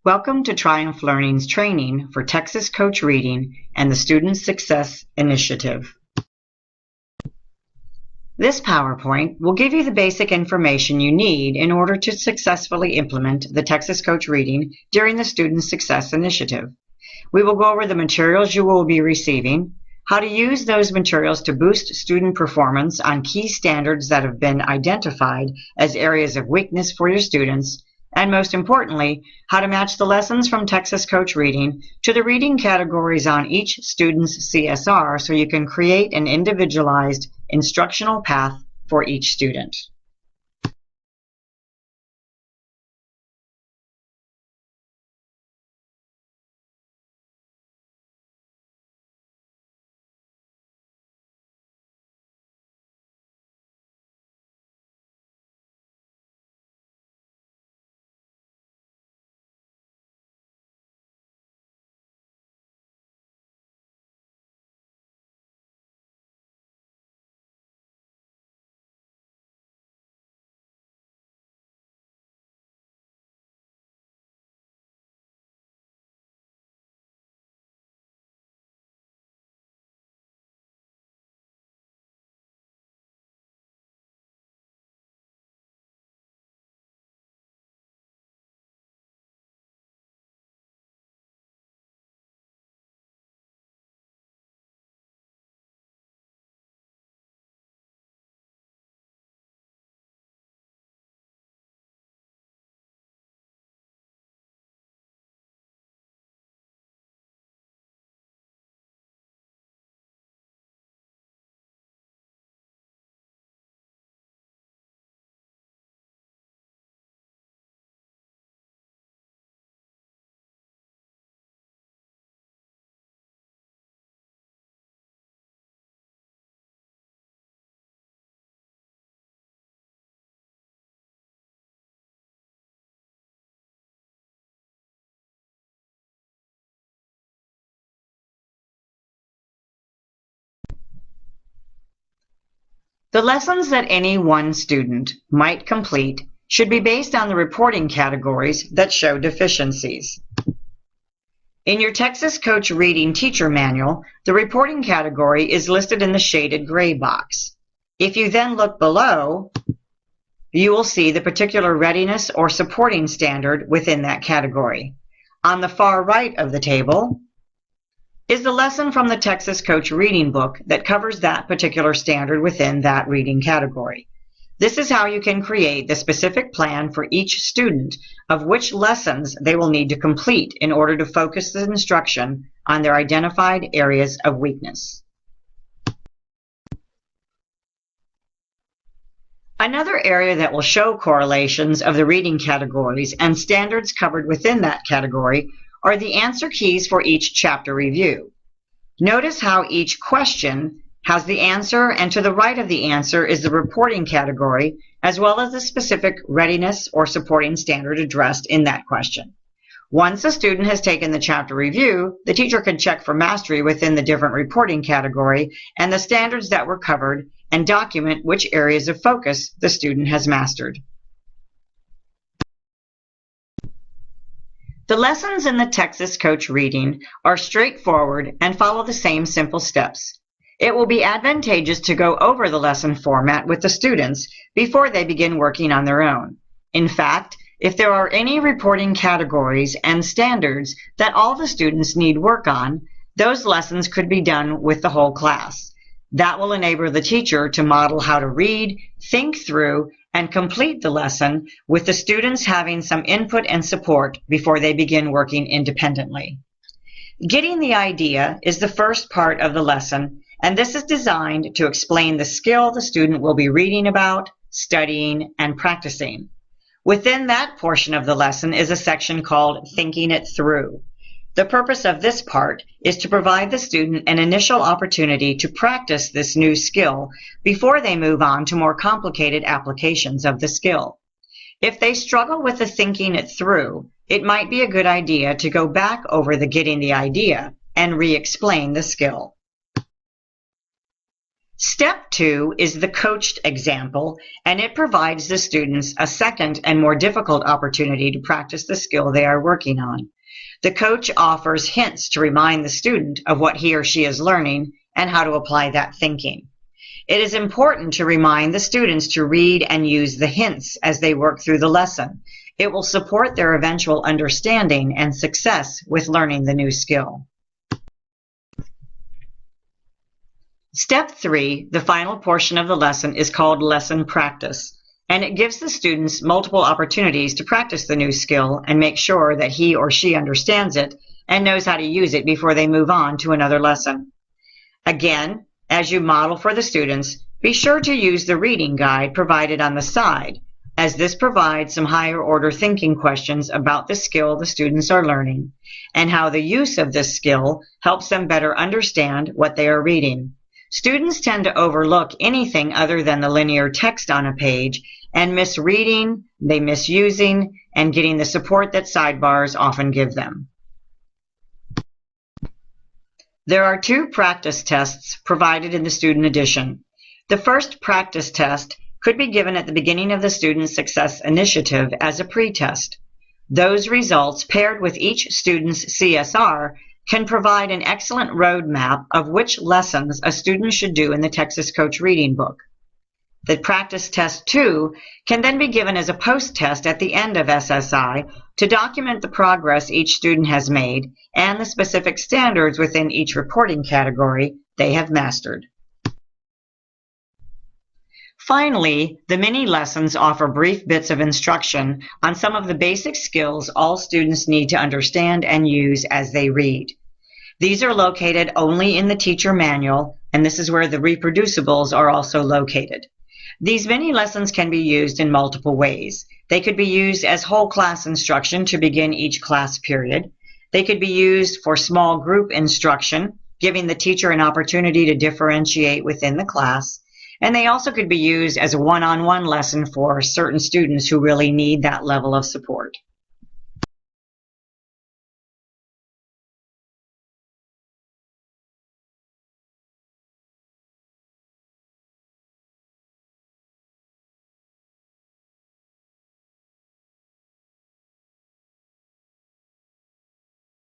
Welcome to Triumph Learning's training for Texas Coach Reading and the Student Success Initiative. This PowerPoint will give you the basic information you need in order to successfully implement the Texas Coach Reading during the Student Success Initiative. We will go over the materials you will be receiving, how to use those materials to boost student performance on key standards that have been identified as areas of weakness for your students, and most importantly, how to match the lessons from Texas Coach Reading to the reading categories on each student's CSR so you can create an individualized instructional path for each student. The lessons that any one student might complete should be based on the reporting categories that show deficiencies. In your Texas Coach Reading Teacher Manual, the reporting category is listed in the shaded gray box. If you then look below, you will see the particular readiness or supporting standard within that category. On the far right of the table is the lesson from the Texas Coach Reading book that covers that particular standard within that reading category. This is how you can create the specific plan for each student of which lessons they will need to complete in order to focus the instruction on their identified areas of weakness. Another area that will show correlations of the reading categories and standards covered within that category are the answer keys for each chapter review. Notice how each question has the answer, and to the right of the answer is the reporting category, as well as the specific readiness or supporting standard addressed in that question. Once a student has taken the chapter review, the teacher can check for mastery within the different reporting category and the standards that were covered and document which areas of focus the student has mastered. The lessons in the Texas Coach Reading are straightforward and follow the same simple steps. It will be advantageous to go over the lesson format with the students before they begin working on their own. In fact, if there are any reporting categories and standards that all the students need work on, those lessons could be done with the whole class. That will enable the teacher to model how to read, think through, and complete the lesson with the students having some input and support before they begin working independently. Getting the idea is the first part of the lesson, and this is designed to explain the skill the student will be reading about, studying, and practicing. Within that portion of the lesson is a section called Thinking It Through. The purpose of this part is to provide the student an initial opportunity to practice this new skill before they move on to more complicated applications of the skill. If they struggle with the thinking it through, it might be a good idea to go back over the getting the idea and re-explain the skill. Step 2 is the coached example, and it provides the students a second and more difficult opportunity to practice the skill they are working on. The coach offers hints to remind the student of what he or she is learning and how to apply that thinking. It is important to remind the students to read and use the hints as they work through the lesson. It will support their eventual understanding and success with learning the new skill. Step 3, the final portion of the lesson, is called lesson practice, and it gives the students multiple opportunities to practice the new skill and make sure that he or she understands it and knows how to use it before they move on to another lesson. Again, as you model for the students, be sure to use the reading guide provided on the side, as this provides some higher order thinking questions about the skill the students are learning and how the use of this skill helps them better understand what they are reading. Students tend to overlook anything other than the linear text on a page and miss reading, they miss using, and getting the support that sidebars often give them. There are 2 practice tests provided in the student edition. The first practice test could be given at the beginning of the Student Success Initiative as a pre-test. Those results, paired with each student's CSR, can provide an excellent roadmap of which lessons a student should do in the Texas Coach Reading Book. The practice test 2 can then be given as a post-test at the end of SSI to document the progress each student has made and the specific standards within each reporting category they have mastered. Finally, the mini lessons offer brief bits of instruction on some of the basic skills all students need to understand and use as they read. These are located only in the teacher manual, and this is where the reproducibles are also located. These mini lessons can be used in multiple ways. They could be used as whole class instruction to begin each class period. They could be used for small group instruction, giving the teacher an opportunity to differentiate within the class. And they also could be used as a one-on-one lesson for certain students who really need that level of support.